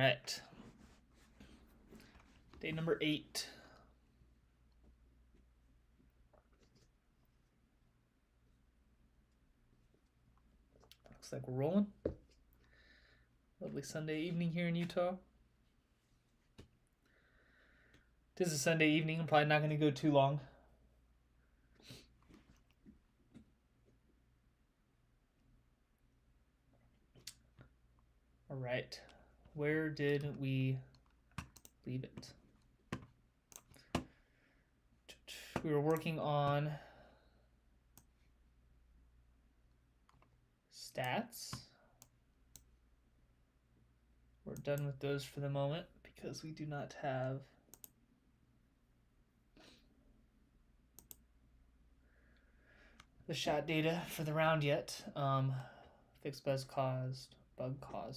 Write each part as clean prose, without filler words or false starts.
right. Day number 8. Looks like we're rolling. Lovely Sunday evening here in Utah. It is a Sunday evening. I'm probably not going to go too long. All right. Where did we leave it? We were working on stats. We're done with those for the moment because we do not have the shot data for the round yet. Fixed bug caused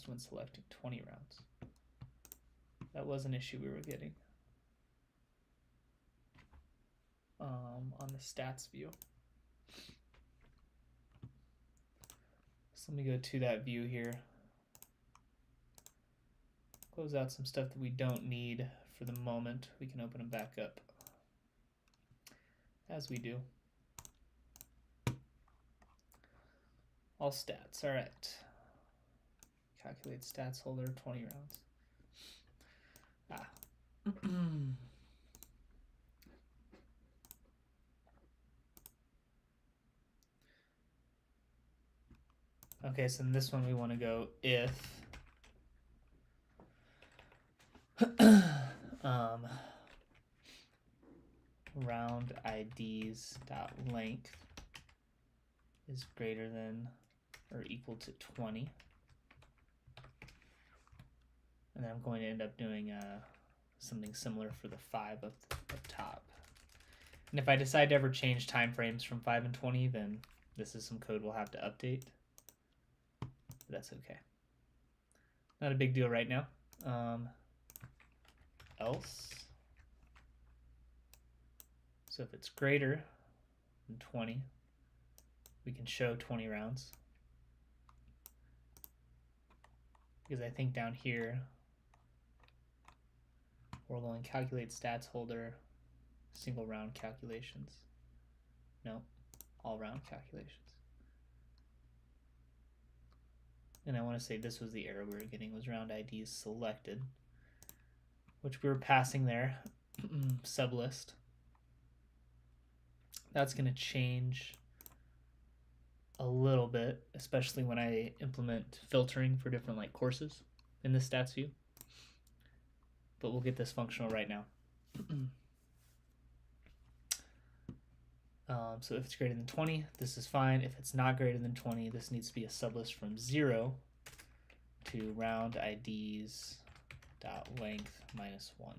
when selecting 20 rounds. That was an issue we were getting on the stats view. So let me go to that view here. Close out some stuff that we don't need for the moment. We can open them back up as we do. All stats. All right. Calculate stats holder 20 rounds. Okay, so in this one we want to go if round IDs dot length is greater than or equal to 20. And then I'm going to end up doing something similar for the 5 up top. And if I decide to ever change time frames from 5 and 20, then this is some code we'll have to update. But that's okay. Not a big deal right now. Else. So if it's greater than 20, we can show 20 rounds. Because I think down here, we're going to calculate stats holder, single round calculations. No, all round calculations. And I want to say this was the error we were getting, was round IDs selected, which we were passing there, sublist. That's going to change a little bit, especially when I implement filtering for different courses in the stats view. But we'll get this functional right now. So if it's greater than 20, this is fine. If it's not greater than 20, this needs to be a sublist from 0 to round IDs dot length minus 1.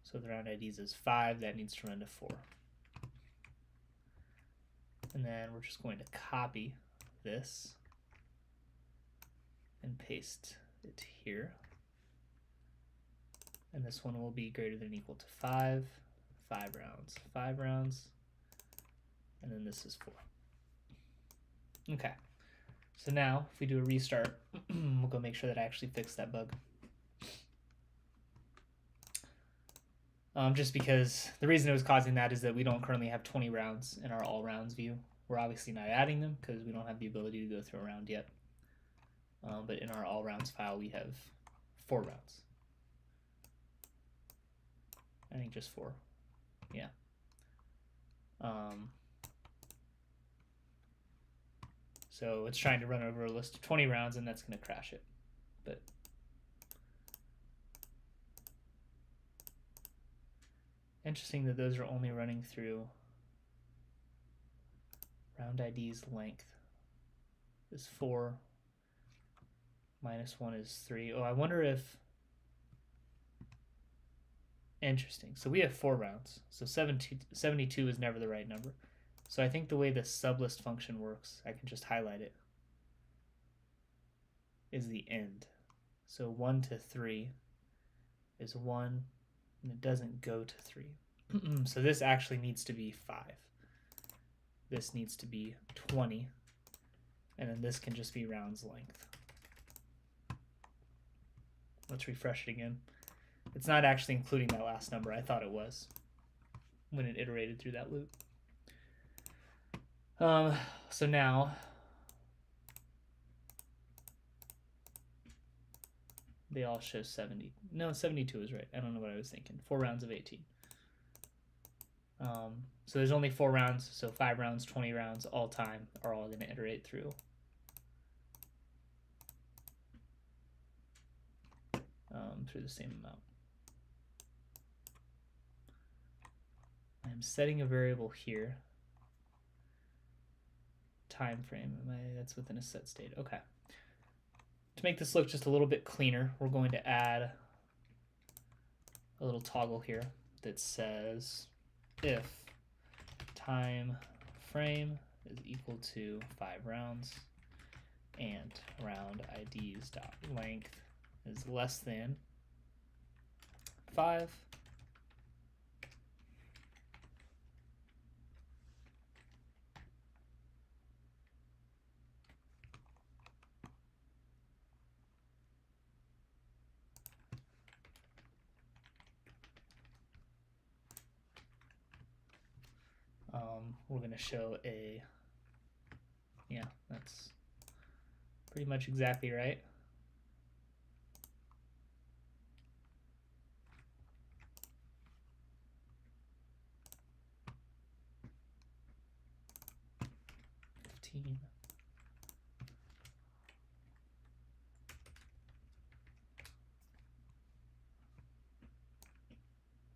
So the round IDs is 5, that needs to run to 4. And then we're just going to copy this and paste it here. And this one will be greater than or equal to 5 rounds, 5 rounds, and then this is 4. Okay, so now if we do a restart, we'll go make sure that I actually fixed that bug. Just because the reason it was causing that is that we don't currently have 20 rounds in our all rounds view. We're obviously not adding them because we don't have the ability to go through a round yet. But in our all rounds file, we have 4 rounds. I think just 4. Yeah. So it's trying to run over a list of 20 rounds, and that's going to crash it. But interesting that those are only running through round ID's length is 4 minus 1 is 3. Oh, I wonder if... Interesting. So we have 4 rounds. So 72 is never the right number. So I think the way the sublist function works, I can just highlight it, is the end. So 1 to 3 is 1, and it doesn't go to 3. So this actually needs to be 5. This needs to be 20, and then this can just be rounds length. Let's refresh it again. It's not actually including that last number. I thought it was when it iterated through that loop. So now they all show 70. No, 72 is right. I don't know what I was thinking. 4 rounds of 18. So there's only 4 rounds, so 5 rounds, 20 rounds, all time are all going to iterate through. Through the same amount. I'm setting a variable here. Time frame. That's within a set state. Okay. To make this look just a little bit cleaner, we're going to add a little toggle here that says if time frame is equal to 5 rounds and round IDs dot length is less than 5, we're going to show a, yeah, that's pretty much exactly right.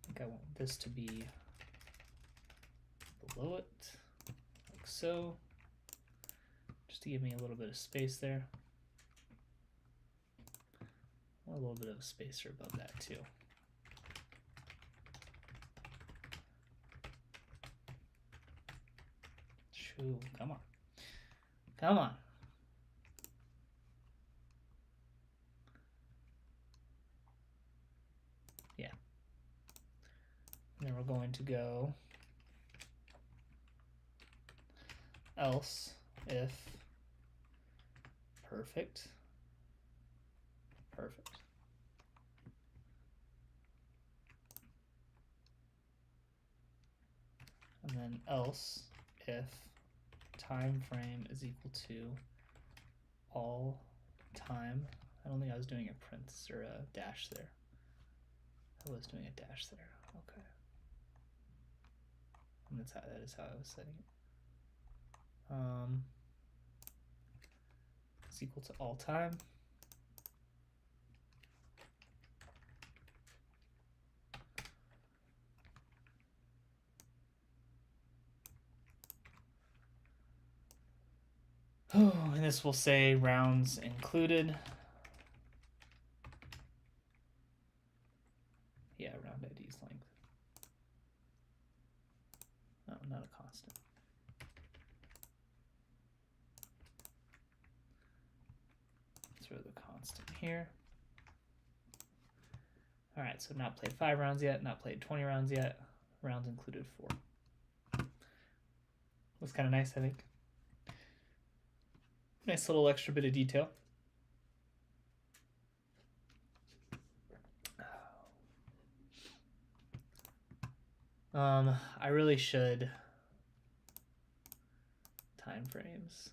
I think I want this to be below it, like so, just to give me a little bit of space there. A little bit of a spacer above that too. Shoo, come on. Come on. Yeah. And then we're going to go else if perfect. Perfect. And then else if time frame is equal to all time. I don't think I was doing a parenthesis or a dash there. I was doing a dash there. Okay. And that is how I was setting it. It's equal to all time. Oh, and this will say rounds included. Yeah, round ID's length. No, not a constant. Throw the constant here. All right, so not played 5 rounds yet, not played 20 rounds yet. Rounds included 4. Looks kind of nice, I think. Nice little extra bit of detail. I really should time frames.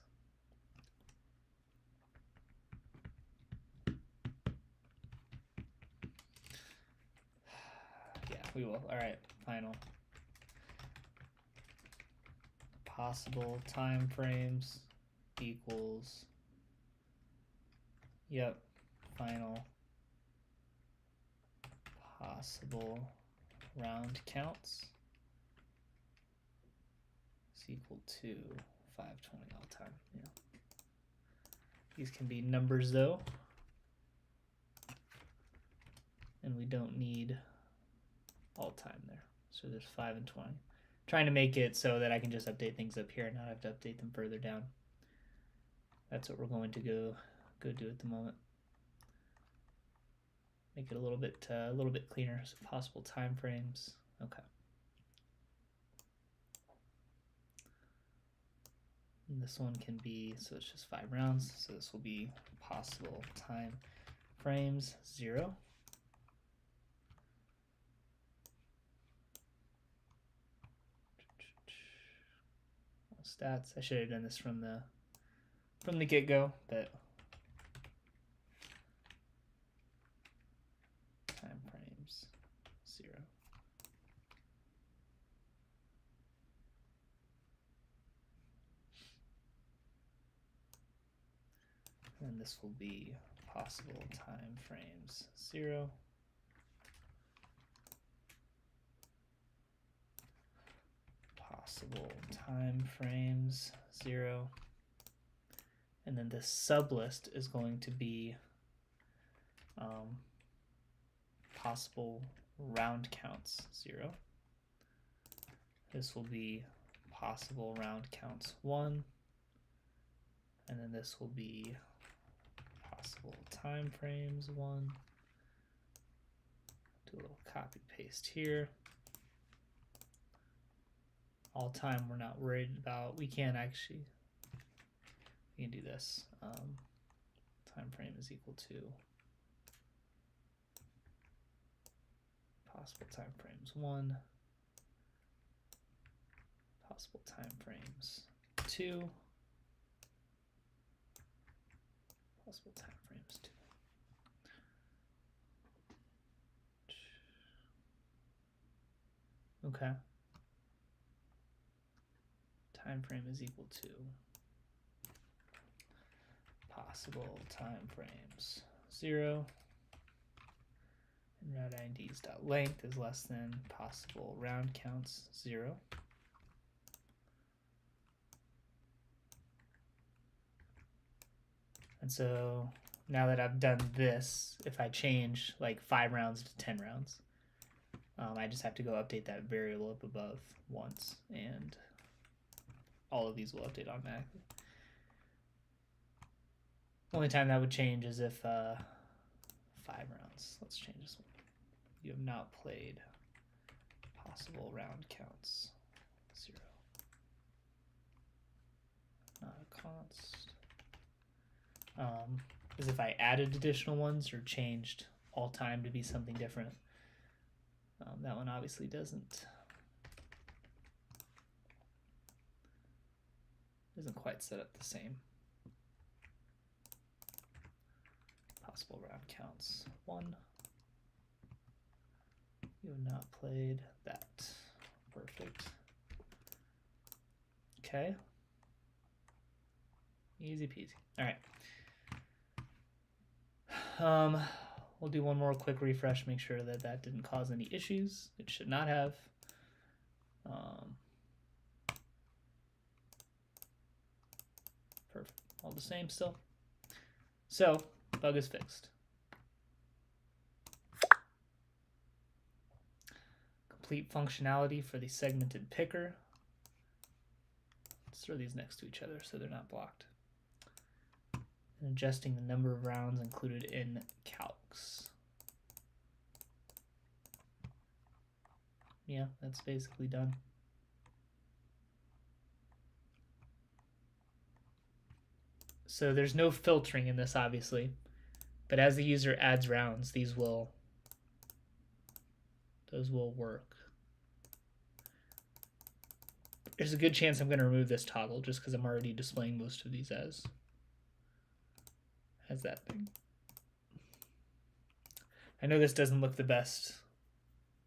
Yeah, we will. All right, final. Possible time frames equals, yep, final possible round counts is equal to 520 all time. Yeah. These can be numbers though, and we don't need all time there. So there's 5 and 20. Trying to make it so that I can just update things up here and not have to update them further down. That's what we're going to go do at the moment. Make it a little bit cleaner. So possible time frames. Okay. And this one can be, so it's just 5 rounds. So this will be possible time frames 0. Stats. I should have done this from the get-go, but time frames 0. And this will be possible time frames 0. Possible time frames 0. And then this sublist is going to be possible round counts 0. This will be possible round counts 1. And then this will be possible time frames 1. Do a little copy paste here. All time we're not worried about. We can do this. Time frame is equal to possible time frames 1, possible time frames 2, possible time frames 2. Okay. Time frame is equal to possible time frames 0, and round IDs dot length is less than possible round counts 0. And so now that I've done this, if I change like 5 rounds to 10 rounds, I just have to go update that variable up above once, and all of these will update automatically. Only time that would change is if 5 rounds. Let's change this one. You have not played possible round counts 0. Not a const. Is if I added additional ones or changed all time to be something different. That one obviously isn't quite set up the same. Possible round counts 1. You have not played that. Perfect. Okay. Easy peasy. All right. We'll do one more quick refresh, make sure that that didn't cause any issues. It should not have. Perfect. All the same still. So, bug is fixed. Complete functionality for the segmented picker. Let's throw these next to each other so they're not blocked. And adjusting the number of rounds included in calcs. Yeah, that's basically done. So there's no filtering in this, obviously, but as the user adds rounds, those will work. There's a good chance I'm going to remove this toggle just because I'm already displaying most of these as that thing. I know this doesn't look the best.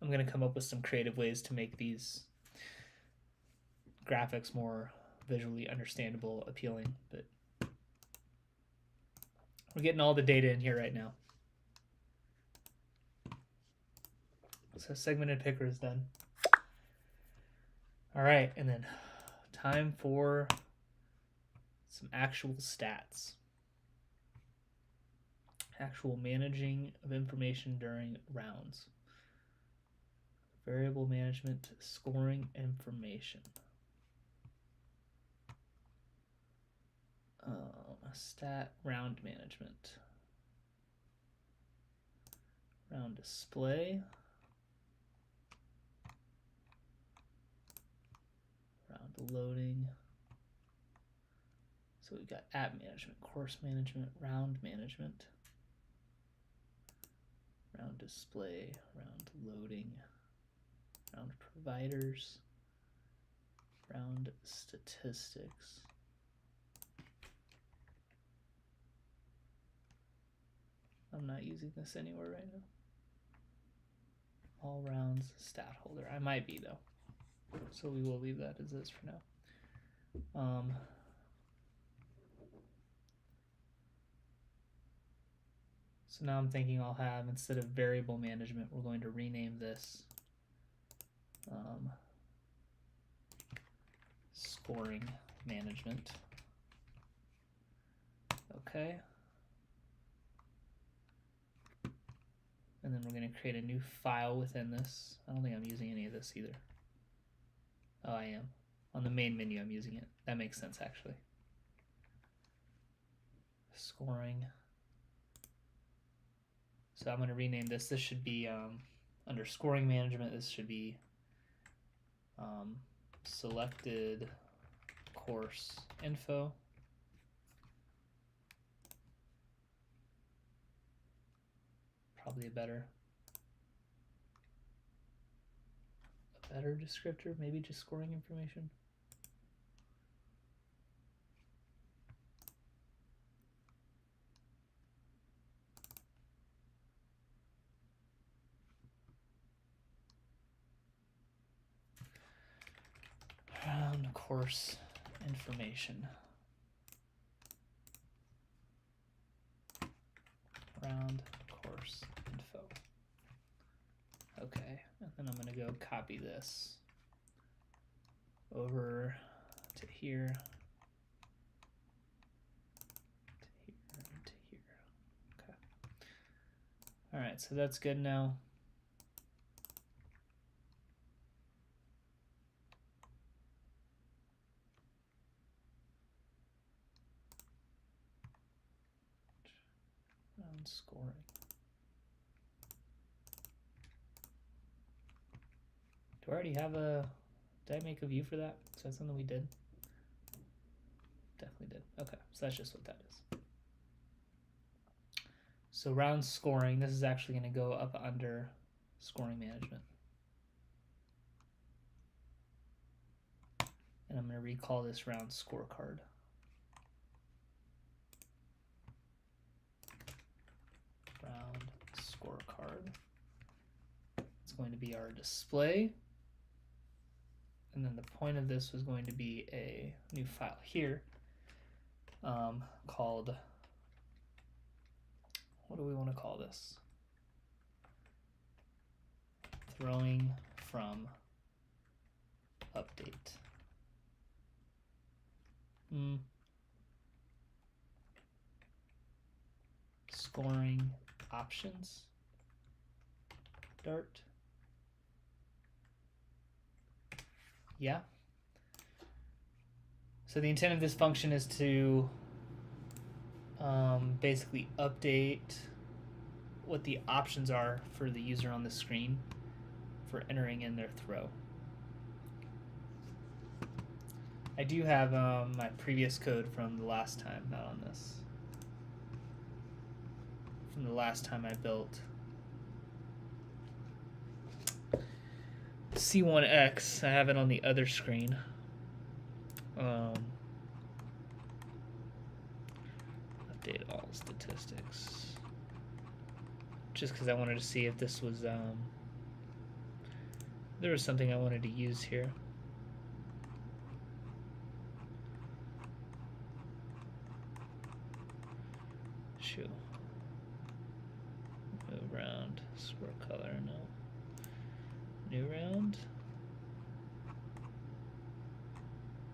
I'm going to come up with some creative ways to make these graphics more visually understandable, appealing, but we're getting all the data in here right now. So segmented picker is done. All right, and then time for some actual stats. Actual managing of information during rounds. Variable management, scoring information. Stat round management. Round display. Round loading. So we've got app management, course management, round management. round display, round loading, round providers, round statistics. I'm not using this anywhere right now. All rounds stat holder. I might be though. So we will leave that as is for now. So now I'm thinking I'll have, instead of variable management, we're going to rename this scoring management. Okay. And then we're going to create a new file within this. I don't think I'm using any of this either. Oh, I am. On the main menu, I'm using it. That makes sense, actually. Scoring. So I'm going to rename this. This should be under scoring management. This should be selected course info. Probably a better descriptor, maybe just scoring information. Round course information. Round course info. Okay, and then I'm going to go copy this over to here, to here. Okay. All right, so that's good now. Round scoring. Do I already have a, did I make a view for that? Is that something we did? Definitely did. Okay, so that's just what that is. So round scoring, this is actually going to go up under scoring management. And I'm going to recall this round scorecard. Round scorecard. It's going to be our display. And then the point of this was going to be a new file here called, what do we want to call this? Throwing from update. Scoring options. Dart. Yeah. So the intent of this function is to basically update what the options are for the user on the screen for entering in their throw. I do have my previous code from the last time, not on this. From the last time I built C1x. I have it on the other screen. Update all statistics. Just because I wanted to see if this was, there was something I wanted to use here. Shoot. Move round, score color, no. New round.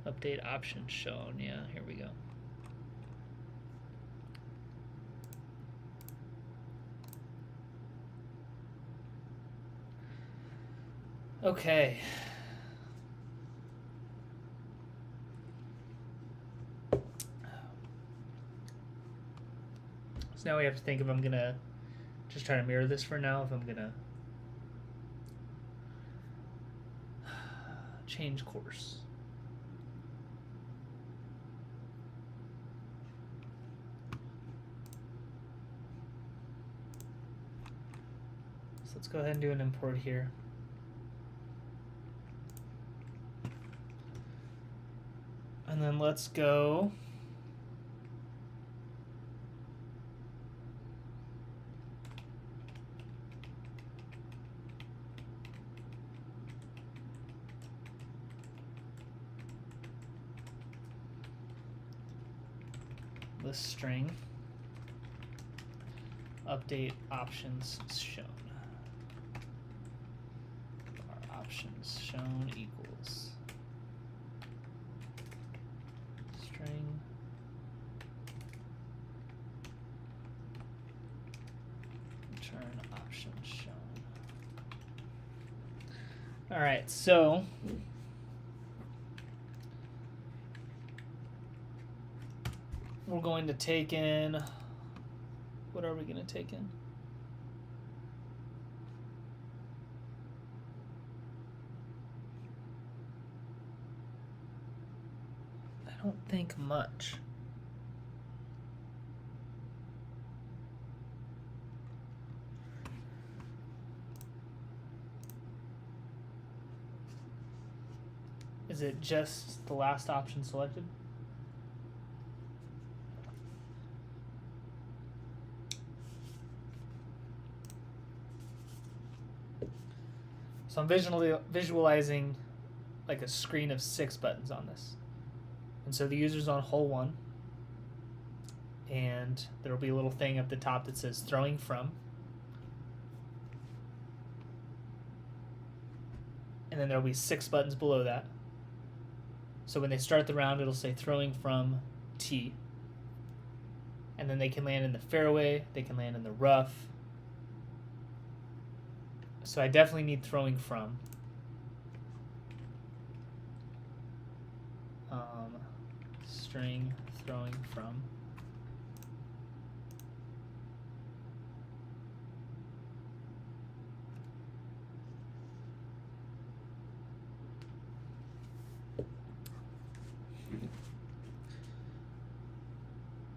Update options shown, yeah, here we go. Okay. So now we have to think if I'm gonna just try to mirror this for now, if I'm gonna change course. go ahead and do an import here. And then let's go list string update options shown. Our options shown equals string return options shown. All right, so we're going to take in, what are we going to take in? I don't think much. Is it just the last option selected? So I'm visualizing like a screen of 6 buttons on this. And so the user's on hole 1. And there will be a little thing at the top that says throwing from. And then there will be 6 buttons below that. So when they start the round, it'll say throwing from T. And then they can land in the fairway, they can land in the rough. So I definitely need throwing from. String throwing from.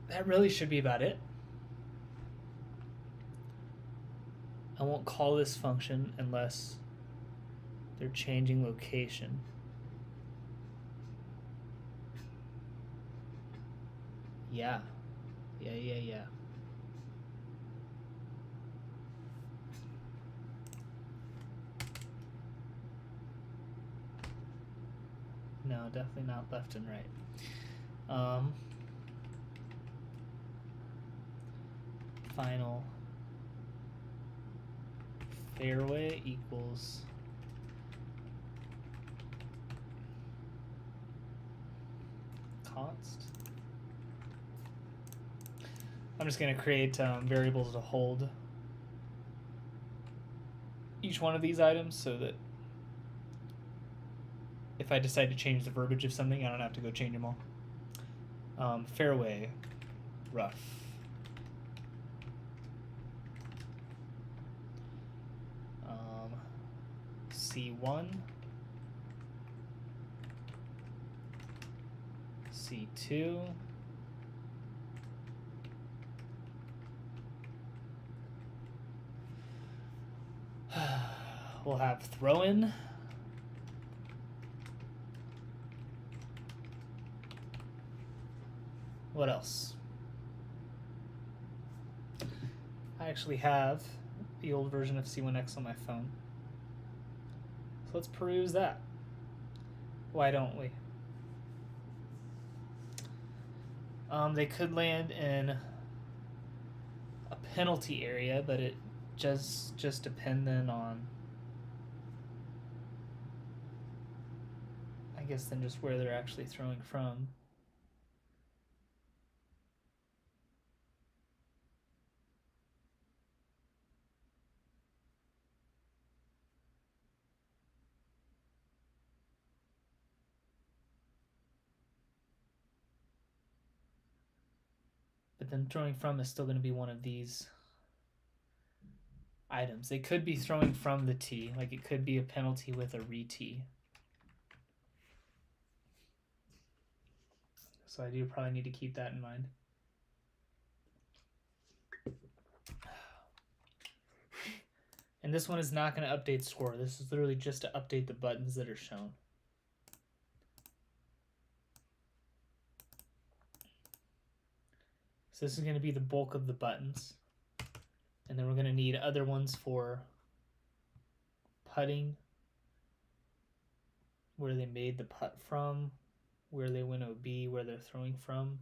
That really should be about it. I won't call this function unless they're changing location. Yeah. No, definitely not left and right. Final fairway equals const. I'm just going to create variables to hold each one of these items so that if I decide to change the verbiage of something, I don't have to go change them all. Fairway, rough. C1, C2, we'll have throw-in, what else? I actually have the old version of C1x on my phone. So let's peruse that. Why don't we? They could land in a penalty area, but it just dependent on, I guess, then just where they're actually throwing from. But then throwing from is still going to be one of these items. They could be throwing from the tee, like it could be a penalty with a re-tee. So I do probably need to keep that in mind. And this one is not going to update score. This is literally just to update the buttons that are shown. So this is going to be the bulk of the buttons. And then we're going to need other ones for putting, where they made the putt from, where they went OB, where they're throwing from.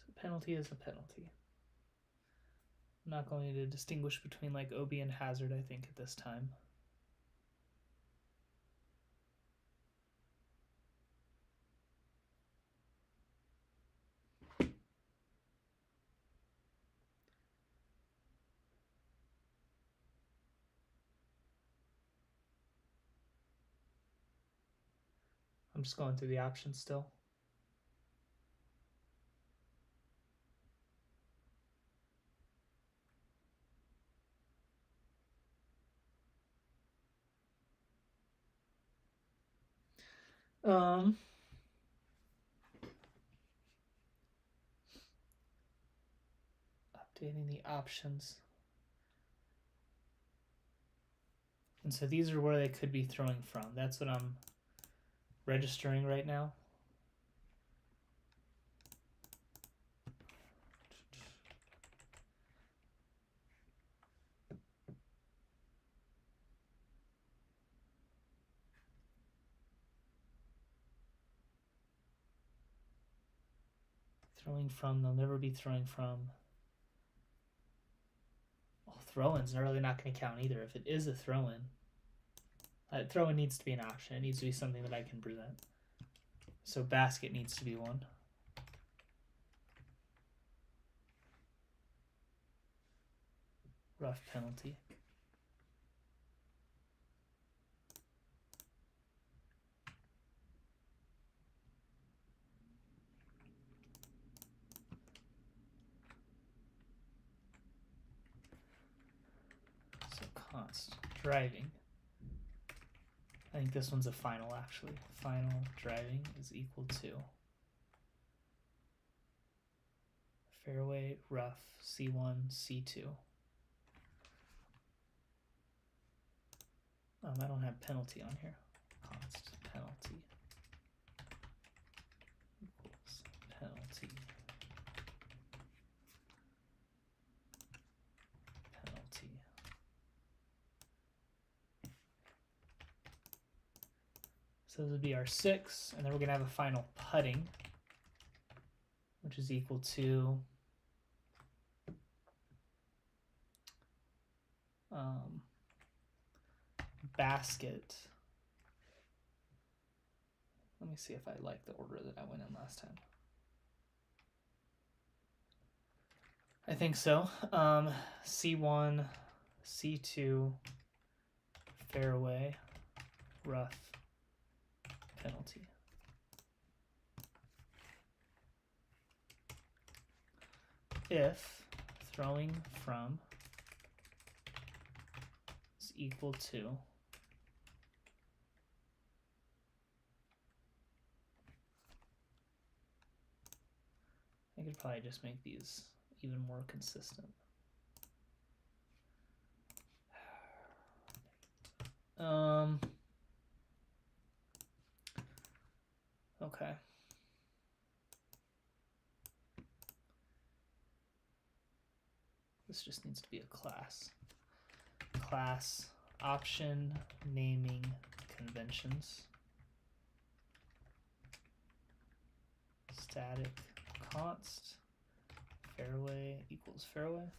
So penalty is a penalty. I'm not going to distinguish between like OB and hazard, I think, at this time. I'm just going through the options still. Updating the options. And so these are where they could be throwing from. That's what I'm registering right now. Throwing from, they'll never be throwing from. Well, throw-in's really not going to count either. If it is a throw-in, throw-in needs to be an option. It needs to be something that I can present. So basket needs to be one. Rough penalty. So const driving. I think this one's a final actually. Final driving is equal to fairway, rough, C1, C2. I don't have penalty on here. Const penalty equals penalty. Penalty. So this would be our 6, and then we're going to have a final putting, which is equal to basket. Let me see if I like the order that I went in last time. I think so. C1, C2, fairway, rough, penalty. If throwing from is equal to I could probably just make these even more consistent. Okay. This just needs to be a class. Class option naming conventions. Static const fairway equals fairway.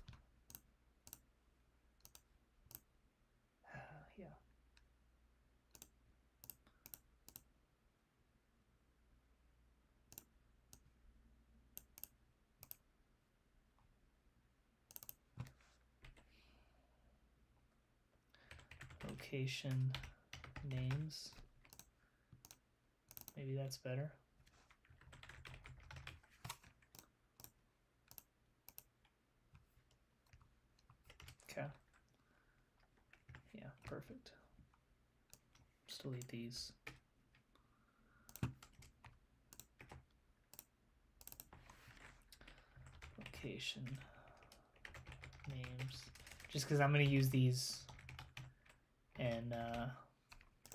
Yeah. location names. Maybe that's better. Okay. Yeah, perfect. Just delete these. Location names. Just because I'm going to use these in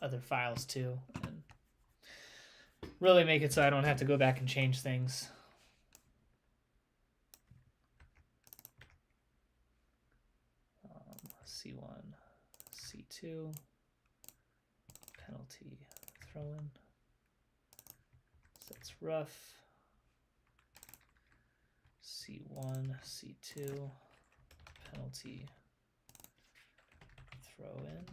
other files too, and really make it so I don't have to go back and change things. C1, C2, penalty throw in. So that's rough. C1, C2, penalty throw in.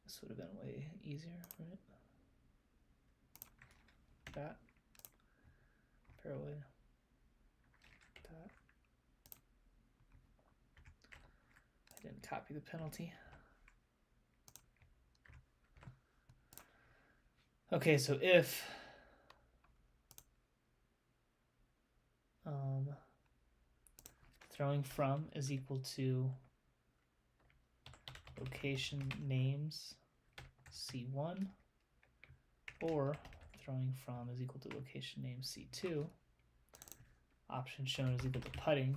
This would have been way easier, right? That. Fairway. That. I didn't copy the penalty. Okay, so if throwing from is equal to location names C1, or throwing from is equal to location name C2, option shown is equal to putting,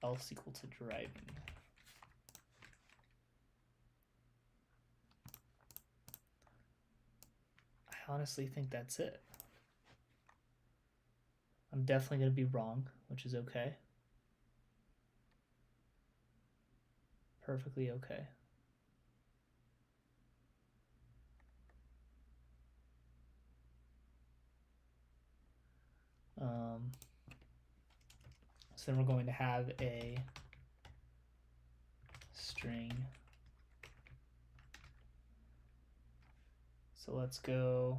else equal to driving. I honestly think that's it. I'm definitely going to be wrong, which is okay. Perfectly okay. So then we're going to have a string. So let's go.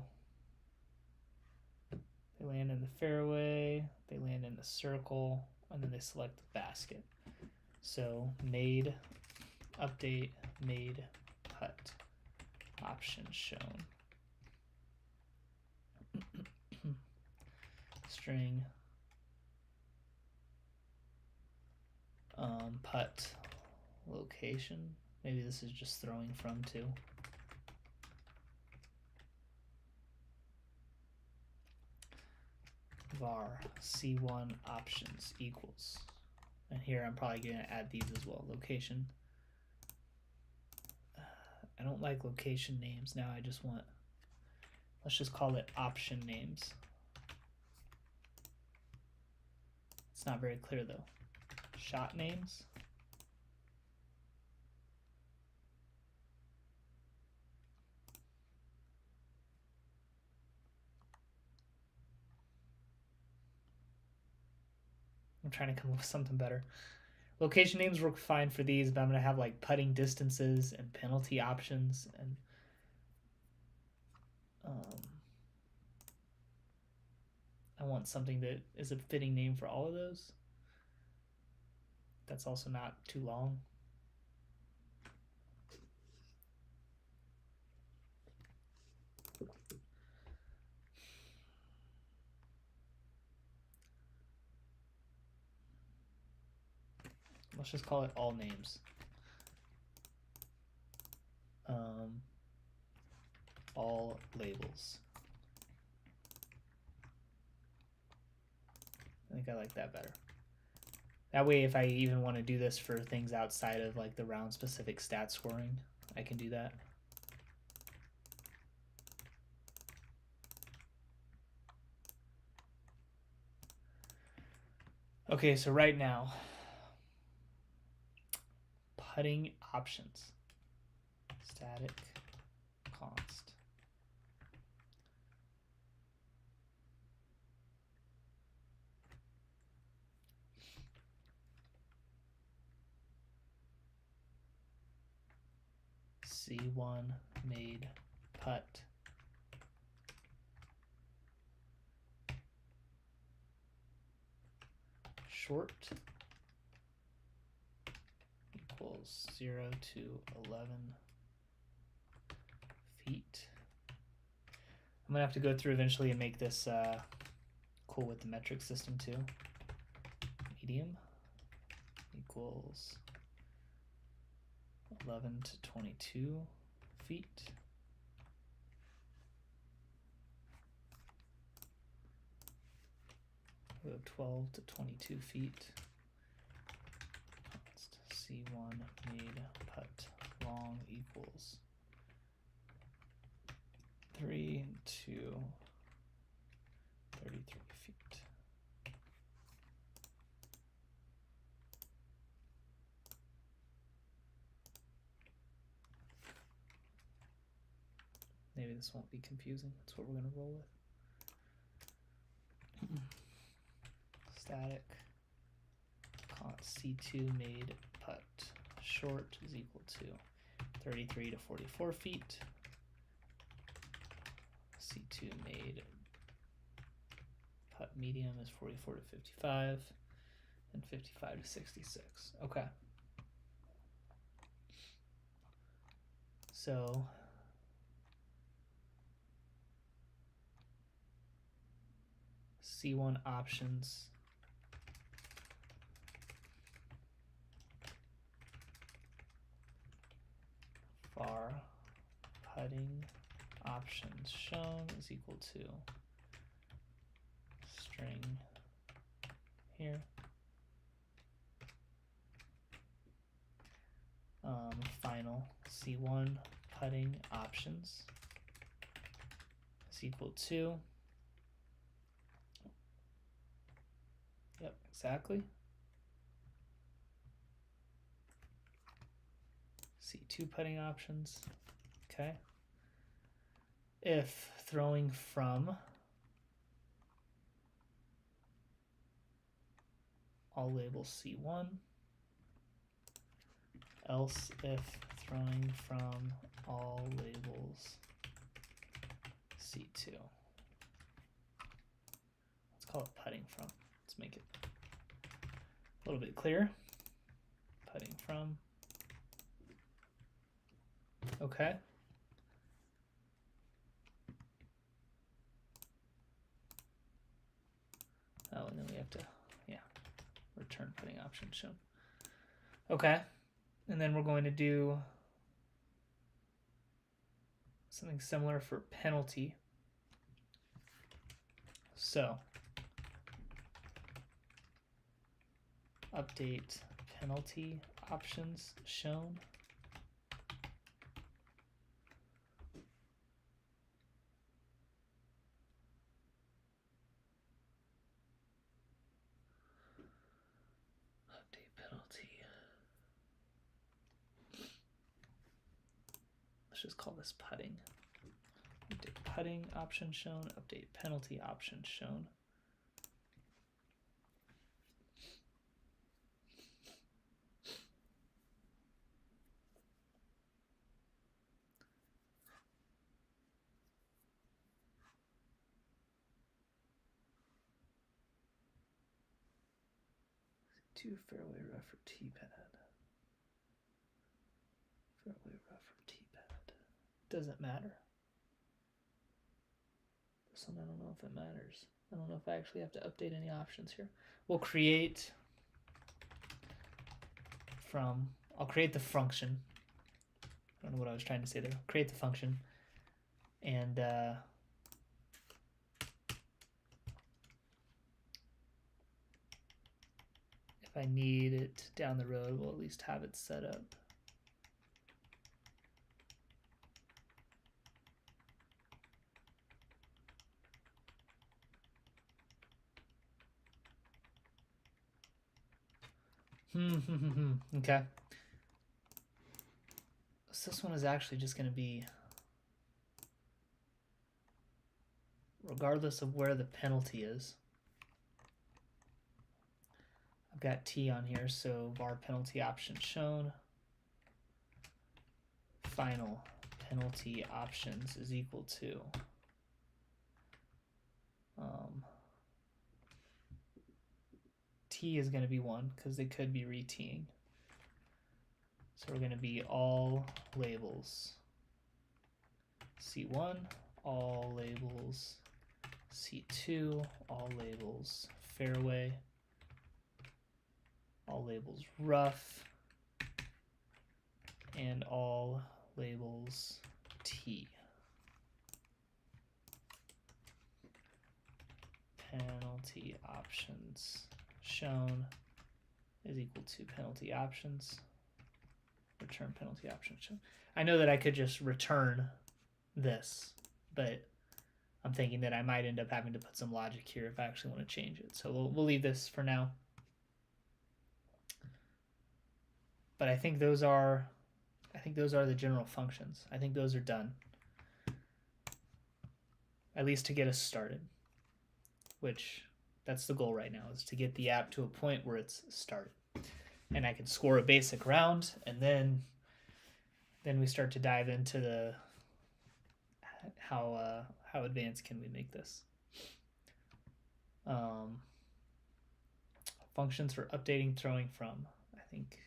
They land in the fairway, they land in the circle, and then they select the basket. So made, update, made, putt, option shown. String putt location. Maybe this is just throwing from too. Var C1 options equals, and here I'm probably going to add these as well. Location. I don't like location names now. I just want, let's just call it option names. It's not very clear though. Shot names. I'm trying to come up with something better. Location names work fine for these, but I'm going to have like putting distances and penalty options, and I want something that is a fitting name for all of those. That's also not too long. Let's just call it all names. All labels. I think I like that better. That way, if I even want to do this for things outside of like the round specific stat scoring, I can do that. Okay, so right now, putting options, static const. C1 made putt short equals 0 to 11 feet. I'm gonna have to go through eventually and make this cool with the metric system too. Medium equals 11 to 22 feet. We have 12 to 22 feet. C1 made putt long equals 3 to 33 feet. Maybe this won't be confusing. That's what we're going to roll with. Static. Call it C2 made putt short is equal to 33 to 44 feet. C2 made putt medium is 44 to 55 and 55 to 66. Okay. So C1 options var putting options shown is equal to string here. Final C1 putting options is equal to, yep, exactly, C2 putting options, okay. If throwing from all labels C1, else if throwing from all labels C2. Let's call it putting from. Let's make it a little bit clearer. Putting from. Okay. Oh, and then we have to, yeah, return putting option shown. Okay. And then we're going to do something similar for penalty. So update penalty options shown. Update penalty. Let's just call this putting. Update putting option shown, update penalty option shown. To fairway rough or tee pad. Fairway rough or tee pad. Doesn't matter. This one, I don't know if it matters. I don't know if I actually have to update any options here. We'll create from, I'll create the function. I don't know what I was trying to say there. Create the function. And if I need it down the road, we'll at least have it set up. Okay. So this one is actually just going to be, regardless of where the penalty is. I've got T on here, so var penalty option shown. Final penalty options is equal to t is going to be 1 because they could be reteeing. So we're going to be all labels C1, all labels C2, all labels fairway, all labels rough, and all labels T. Penalty options shown is equal to penalty options, return penalty options shown. I know that I could just return this, but I'm thinking that I might end up having to put some logic here if I actually want to change it. So we'll leave this for now. But I think those are the general functions. I think those are done. At least to get us started. Which that's the goal right now, is to get the app to a point where it's started. And I can score a basic round, and then we start to dive into the how advanced can we make this. Functions for updating, throwing from. I think,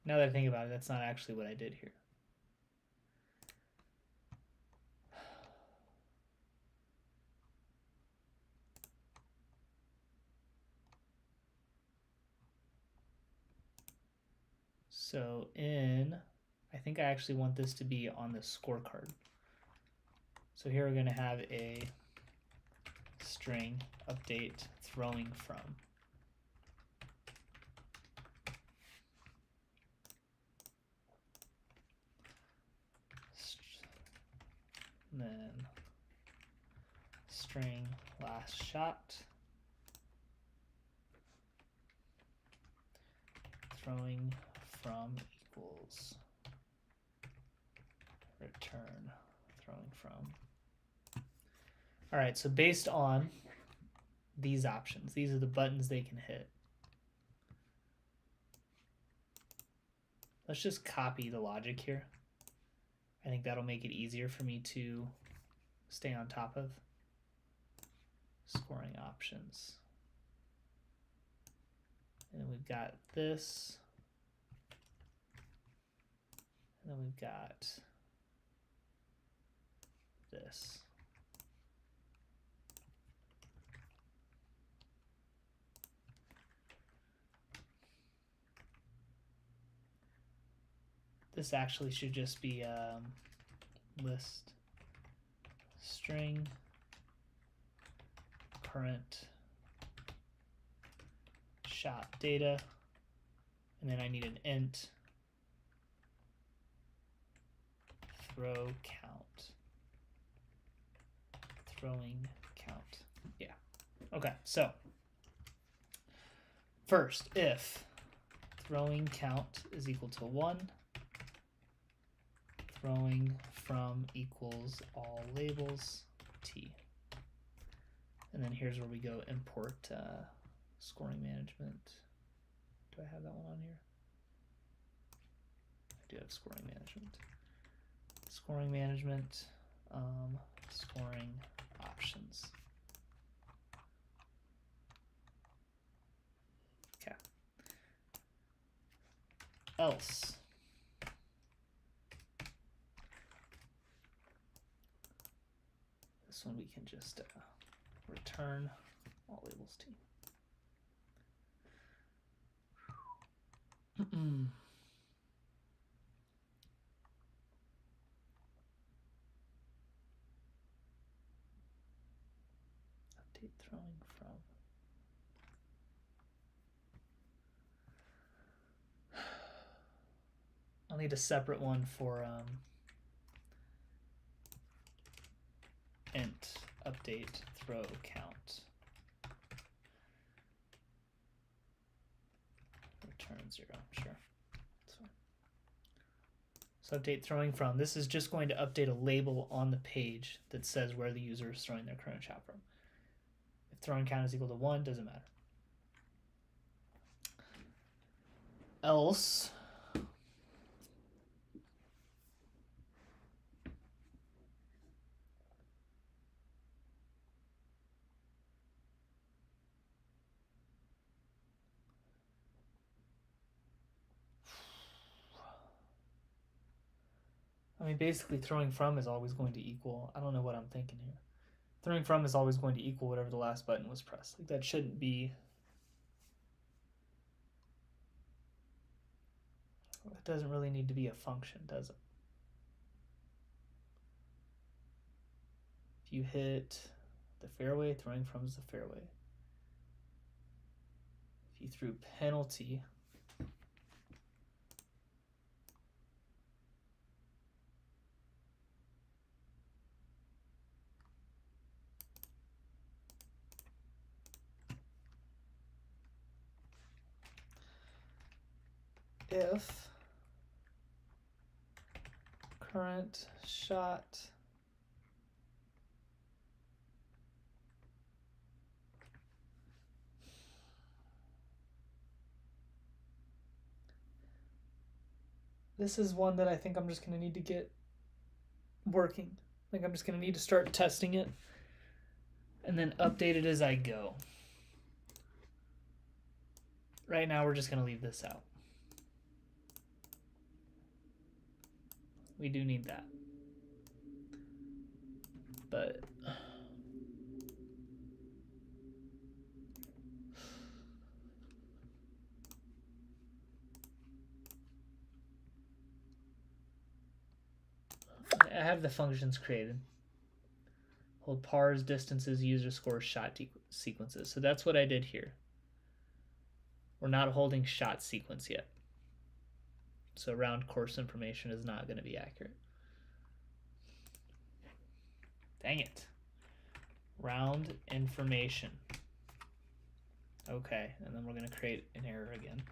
now that I think about it, that's not actually what I did here. So I think I actually want this to be on the scorecard. So here we're going to have a string update throwing from. And then string last shot throwing from equals return throwing from. All right, so based on these options, these are the buttons they can hit. Let's just copy the logic here. I think that'll make it easier for me to stay on top of. Scoring options. And then we've got this. And then we've got this. This actually should just be list string current shot data, and then I need an int throw count, throwing count. Yeah. Okay, so first, if throwing count is equal to 1, throwing from equals all labels T. And then here's where we go import scoring management. Do I have that one on here? I do have scoring management. Scoring management, scoring options. Okay. Else. This one we can just return all labels T. Update throwing from. I'll need a separate one for int update throw count. Return 0, sure. That's fine. So update throwing from. This is just going to update a label on the page that says where the user is throwing their current shot from. If throwing count is equal to 1, doesn't matter. Else, I mean, basically throwing from is always going to equal, I don't know what I'm thinking here. Throwing from is always going to equal whatever the last button was pressed. Like that shouldn't be, it doesn't really need to be a function, does it? If you hit the fairway, throwing from is the fairway. If you threw penalty, if current shot this is one that I think I'm just going to need to get working. Like I'm just going to need to start testing it and then update it as I go. Right now we're just going to leave this out. We do need that. But I have the functions created. Hold pars, distances, user scores, shot sequences. So that's what I did here. We're not holding shot sequence yet. So round course information is not going to be accurate. Dang it. Round information. Okay, and then we're going to create an error again.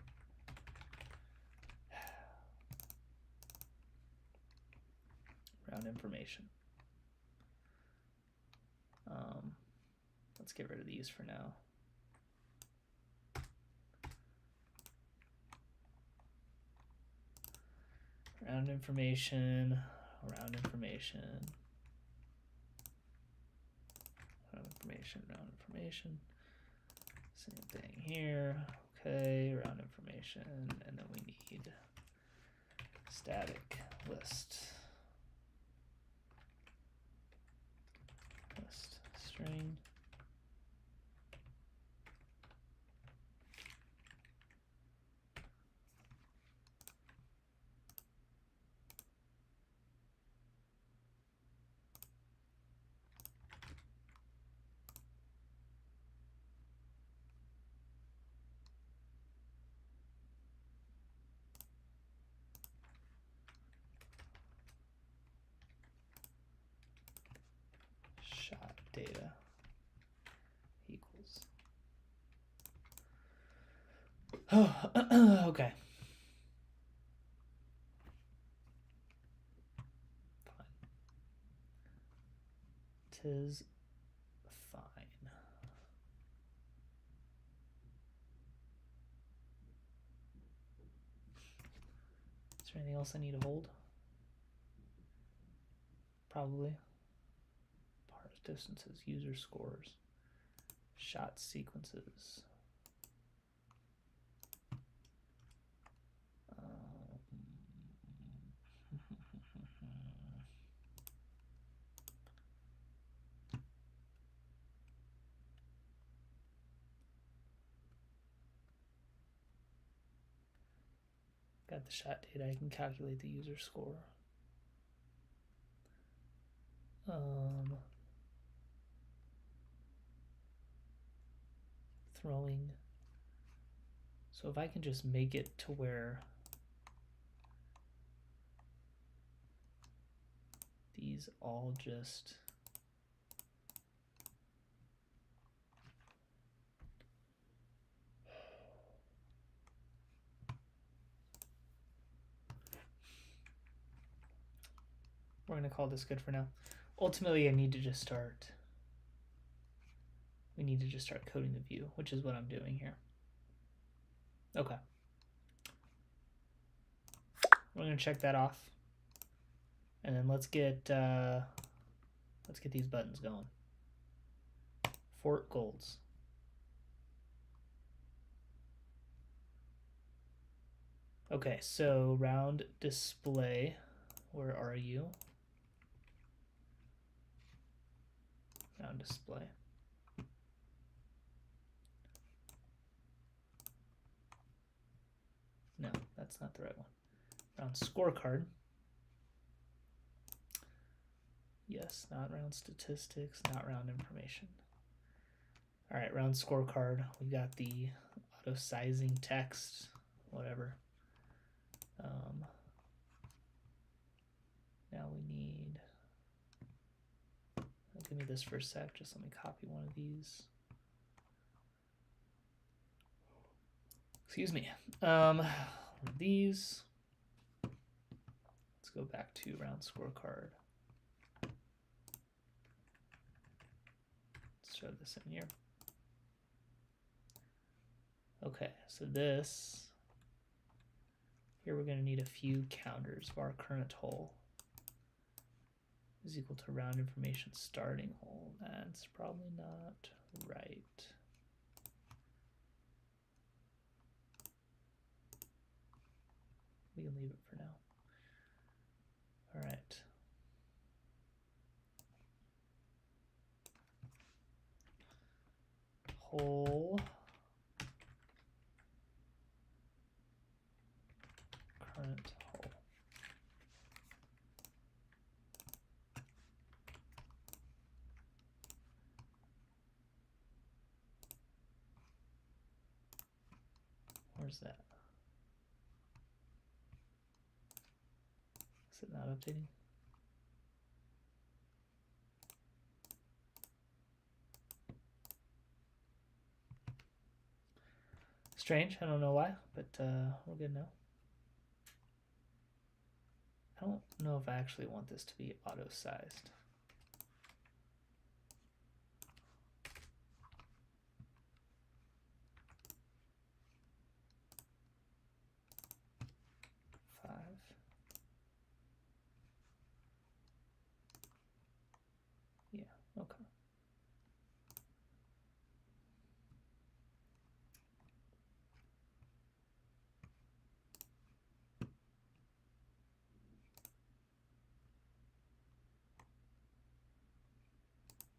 Round information. Let's get rid of these for now. Round information, round information, round information, round information. Same thing here. Okay, round information, and then we need static list. List string. Shot data equals. Oh, okay. Fine. Tis fine. Is there anything else I need to hold? Probably. Pars, distances, user scores, shot sequences. Got the shot data, I can calculate the user score. Throwing. So if I can just make it to where these all just we're going to call this good for now. Ultimately, I need to just start. We need to just start coding the view, which is what I'm doing here. Okay. We're going to check that off. And then let's get these buttons going. Fort golds. Okay, so round display, Where are you? Round display. No, that's not the right one. Round scorecard. Yes, not round statistics, not round information. All right, round scorecard. We got the auto sizing text, whatever. Now we need, give me this for a sec, just let me copy one of these. Excuse me. These, let's go back to round scorecard. Let's show this in here. Okay, so this, here we're going to need a few counters of our current hole is equal to round information starting hole. That's probably not right. We can leave it for now. All right. Hole current hole. Where's that? Is it not updating? Strange, I don't know why, but we're good now. I don't know if I actually want this to be auto-sized. Yeah, okay.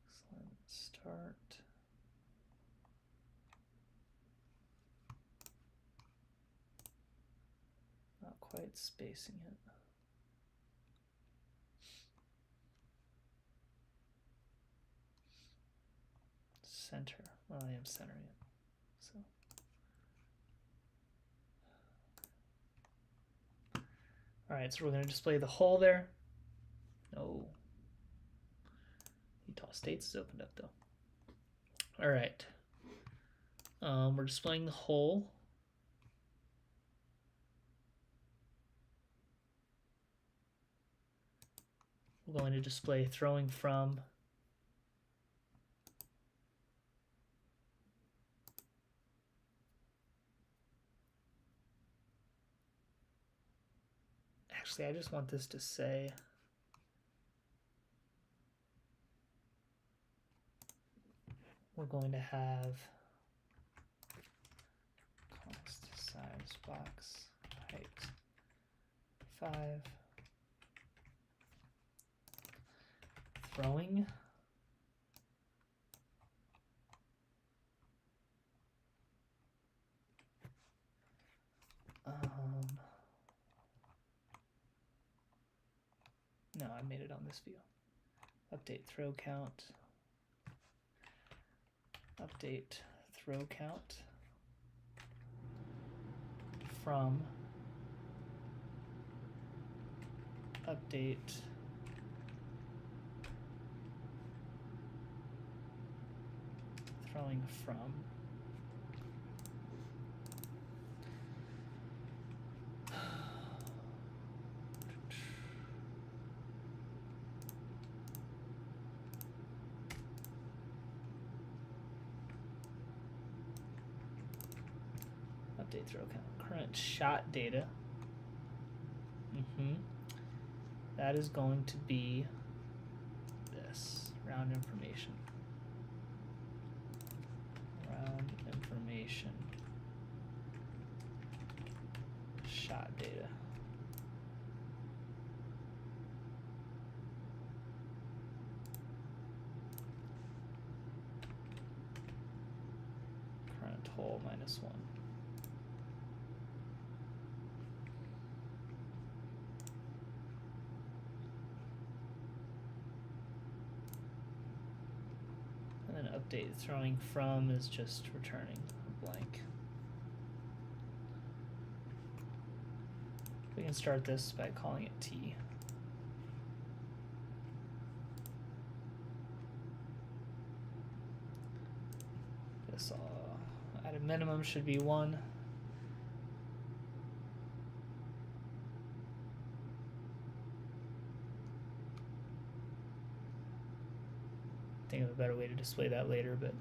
Excellent. Start. Not quite spacing it. Center. Well, I am centering it. So. All right, so we're going to display the hole there. No. Utah States is opened up though. All right. We're displaying the hole. We're going to display throwing from. Actually, I just want this to say we're going to have cost size box height 5 throwing no, I made it on this view. Update throw count. Update throw count from update throwing from update throw count. Current shot data. That is going to be this round information. Round information. Shot data. whole minus 1. And then update throwing from is just returning a blank. We can start this by calling it T. This at a minimum should be 1. Think of a better way to display that later, but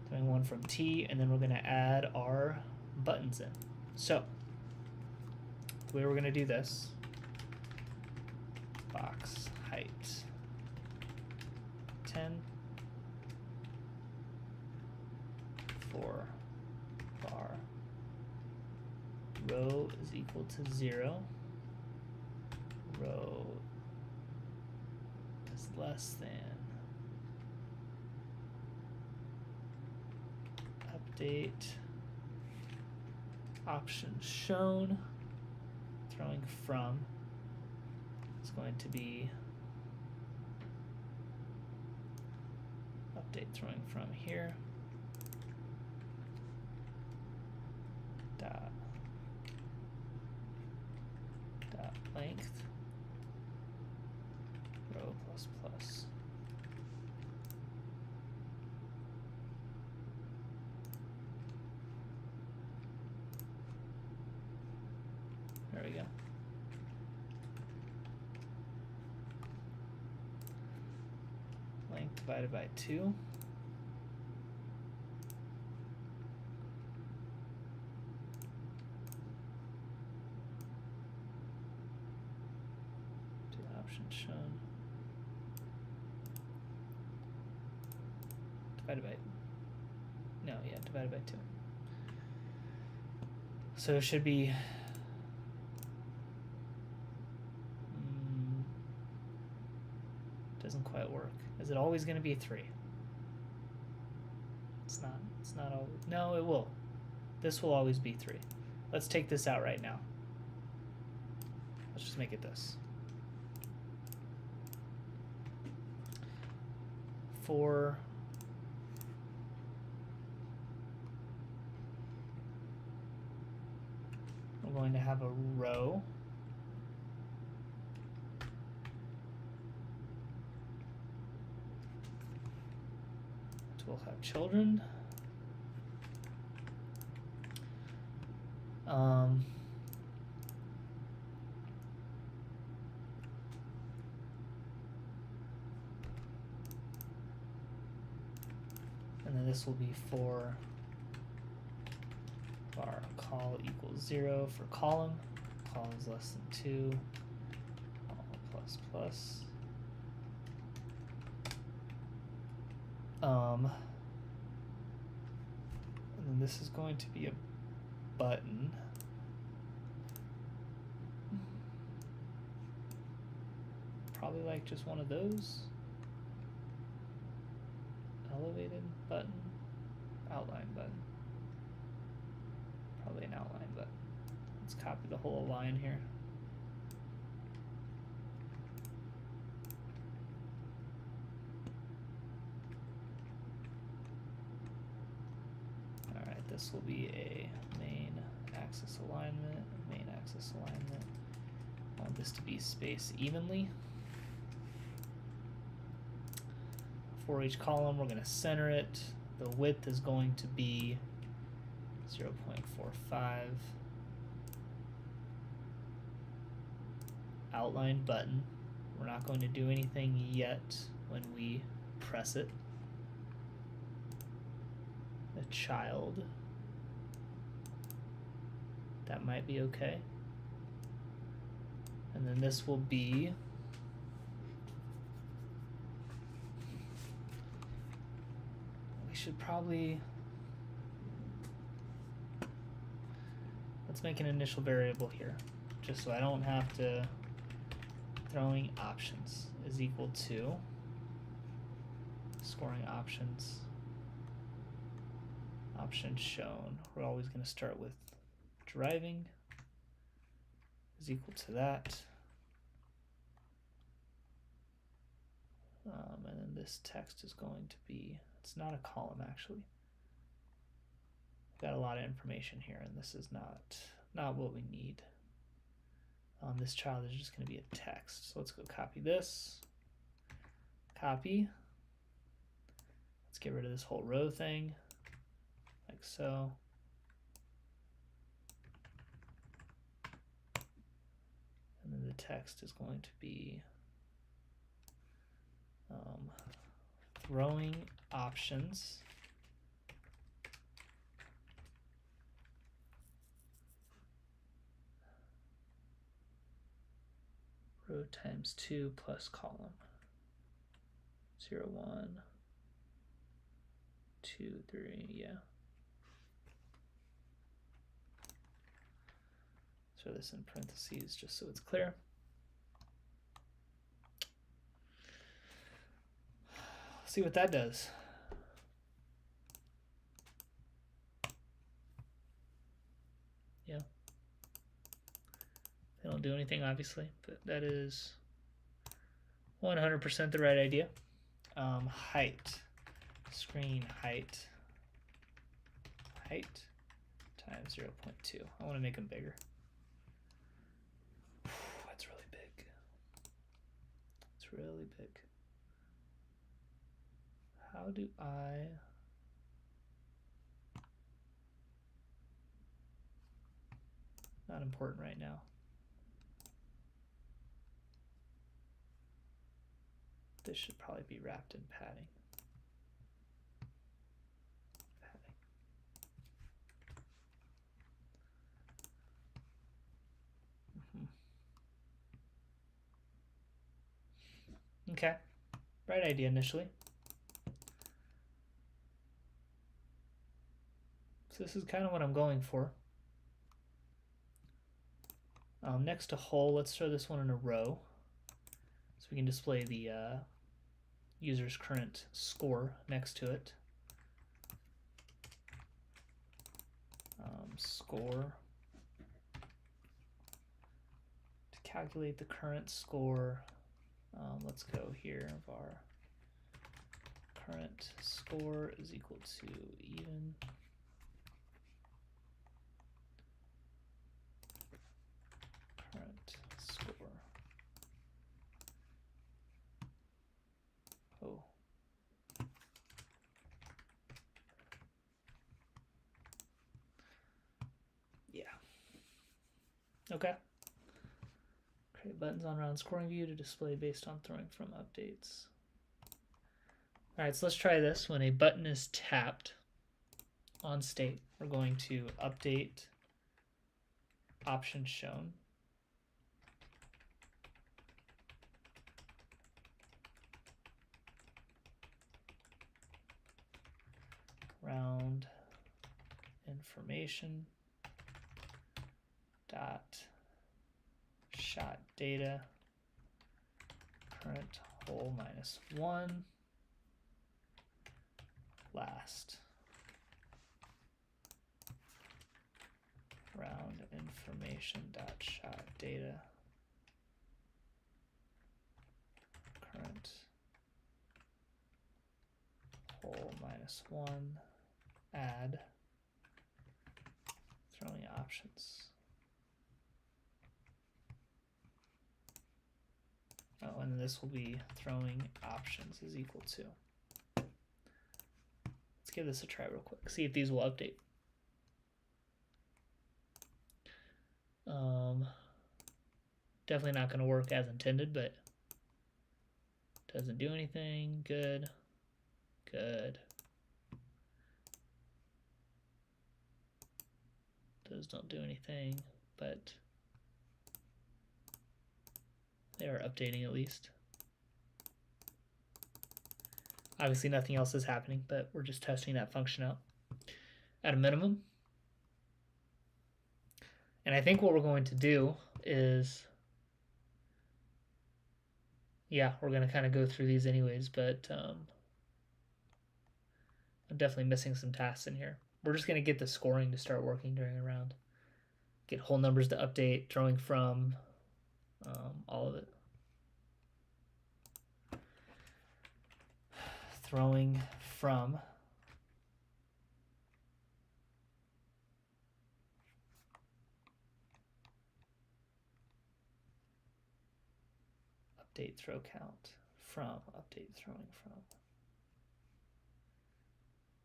doing 1 from T, and then we're going to add our buttons in. So the way we're going to do this, box height 10 for bar row is equal to 0, row is less than update options shown. Throwing from is going to be update throwing from here. Dot length row plus plus. There we go. Length divided by 2. Do options shown. Divided by, no, yeah, divided by 2. So it should be doesn't quite work. Is it always going to be 3? It's not always. No, it will. This will always be 3. Let's take this out right now. Let's just make it this. 4 we're going to have a row. We'll have children. And then this will be for bar call equals 0 for column. Call is less than 2. Call plus plus. And then this is going to be a button. Probably like just one of those. Elevated button, outline button. Probably an outline button. Let's copy the whole line here. This will be a main axis alignment, I want this to be spaced evenly. For each column, we're going to center it. The width is going to be 0.45. Outline button. We're not going to do anything yet when we press it. The child. That might be okay. And then this will be we should probably let's make an initial variable here just so I don't have to throwing options is equal to scoring options option shown. We're always going to start with driving is equal to that. And then this text is going to be, it's not a column actually. Got a lot of information here, and this is not what we need. This child is just going to be a text. So let's go copy this. Copy. Let's get rid of this whole row thing, like so. And then the text is going to be throwing options row times 2 plus column 0, 1, 2, 3, yeah. Throw this in parentheses just so it's clear. See what that does. Yeah. They don't do anything, obviously, but that is 100% the right idea. Height, screen height times 0.2. I want to make them bigger. That's really big. It's really big. How do I... Not important right now. This should probably be wrapped in padding. Okay, right idea initially. So this is kind of what I'm going for. Next to whole, let's throw this one in a row so we can display the user's current score next to it. Score. To calculate the current score, let's go here. Var current score is equal to even. Current score. Oh. Yeah. Okay. Create buttons on round scoring view to display based on throwing from updates. All right, so let's try this. When a button is tapped on state, we're going to update option shown. Round information dot shot data current whole minus 1 last round information dot shot data current whole minus 1 add throwing options. Oh, and this will be throwing options is equal to. Let's give this a try real quick. See if these will update. Definitely not going to work as intended, but doesn't do anything. Good. Good. Those don't do anything, but they are updating at least. Obviously nothing else is happening, but we're just testing that function out at a minimum. And I think what we're going to do is, yeah, we're going to kind of go through these anyways, but I'm definitely missing some tasks in here. we're just going to get the scoring to start working during a round. Get whole numbers to update, throwing from, all of it. Throwing from. Update throw count from, update throwing from.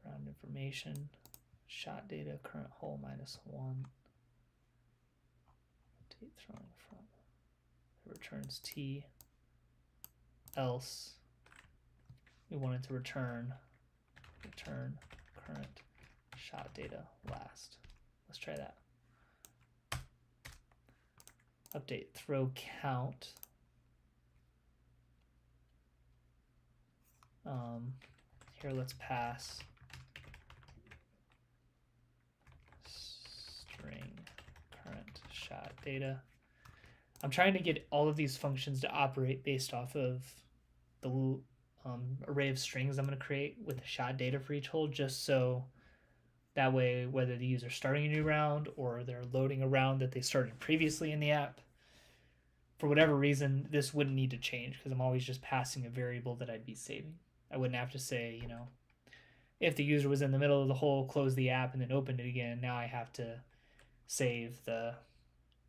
Round information, shot data, current hole -1. Update throwing from. It returns T. Else, we wanted to return current shot data last. Let's try that. Update throw count. Here let's pass string current shot data. I'm trying to get all of these functions to operate based off of the array of strings I'm going to create with the shot data for each hole, just so that way whether the user's starting a new round or they're loading a round that they started previously in the app, for whatever reason, this wouldn't need to change because I'm always just passing a variable that I'd be saving. I wouldn't have to say, you know, if the user was in the middle of the hole, close the app, and then opened it again, now I have to save the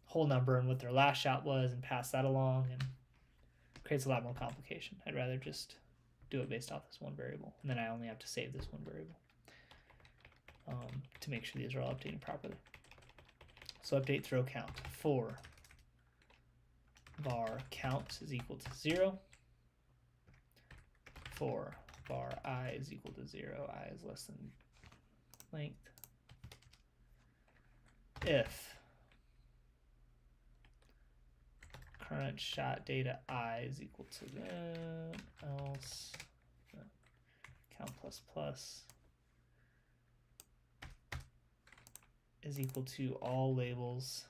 whole number and what their last shot was and pass that along, and it creates a lot more complication. I'd rather just do it based off this one variable, and then I only have to save this one variable to make sure these are all updated properly. So update throw count for var count is equal to 0. For var I is equal to 0, I is less than length. If current shot data I is equal to that, else count plus plus is equal to all labels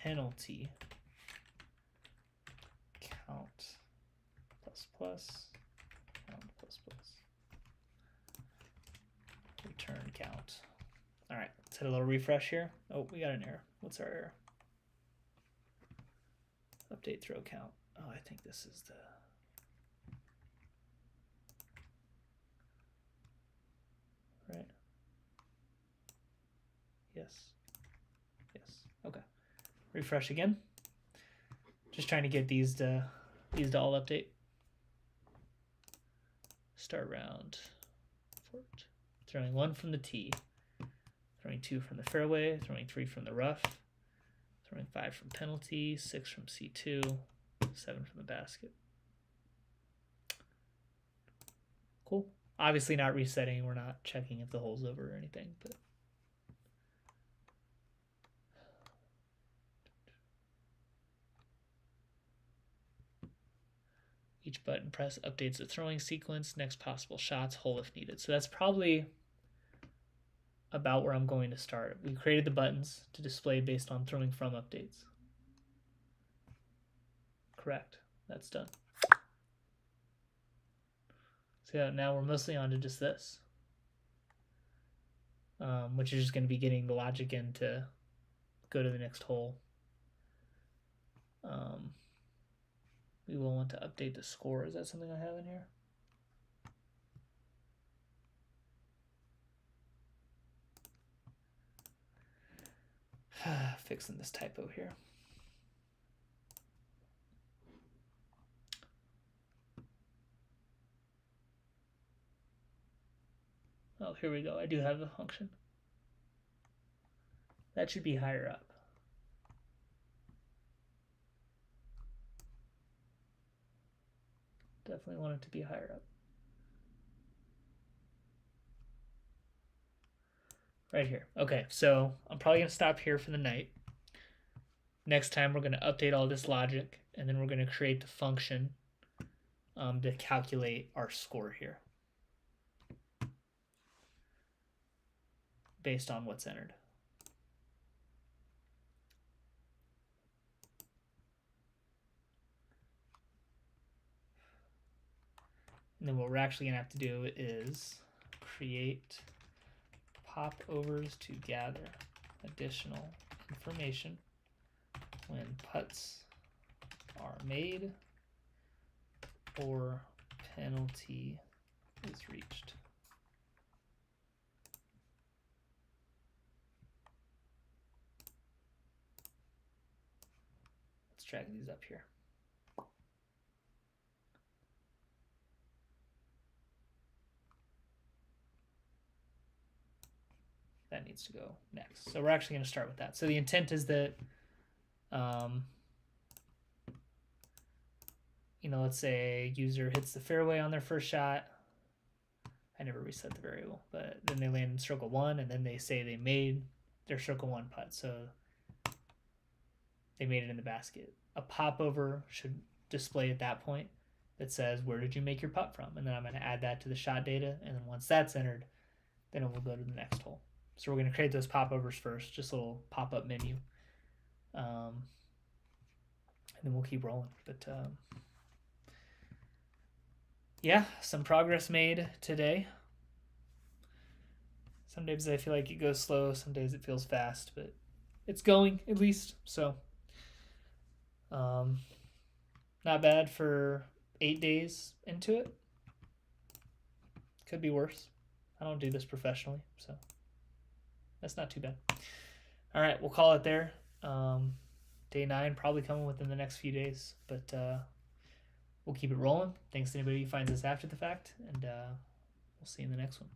penalty count plus plus count plus plus return count. All right, let's hit a little refresh here. Oh, we got an error. What's our error? Update throw count. Oh, I think this is the right. Yes. Okay. Refresh again. Just trying to get these to all update. Start round. Throwing 1 from the tee. Throwing 2 from the fairway. Throwing 3 from the rough. Throwing 5 from penalty. 6 from C2. 7 from the basket. Cool. Obviously not resetting. We're not checking if the hole's over or anything, but each button press updates the throwing sequence, next possible shots, hole if needed. So that's probably about where I'm going to start. We created the buttons to display based on throwing from updates. Correct. That's done. So yeah, now we're mostly on to just this, which is just going to be getting the logic in to go to the next hole. We will want to update the score. Is that something I have in here? Fixing this typo here. Oh, here we go. I do have the function. That should be higher up. Definitely want it to be higher up. Right here. Okay, so I'm probably going to stop here for the night. Next time we're going to update all this logic, and then we're going to create the function to calculate our score here based on what's entered. And then what we're actually going to have to do is create popovers to gather additional information when putts are made or penalty is reached. Let's drag these up here. That needs to go next. So we're actually going to start with that. So the intent is that, you know, let's say user hits the fairway on their first shot. I never reset the variable, but then they land in circle 1, and then they say they made their circle 1 putt. So they made it in the basket. A popover should display at that point that says, where did you make your putt from? And then I'm going to add that to the shot data. And then once that's entered, then it will go to the next hole. So we're going to create those popovers first, just a little pop-up menu. And then we'll keep rolling. But yeah, some progress made today. Some days I feel like it goes slow, some days it feels fast, but it's going at least. So not bad for 8 days into it. Could be worse. I don't do this professionally, so that's not too bad. All right, we'll call it there. Day 9 probably coming within the next few days, but we'll keep it rolling. Thanks to anybody who finds us after the fact, and we'll see you in the next one.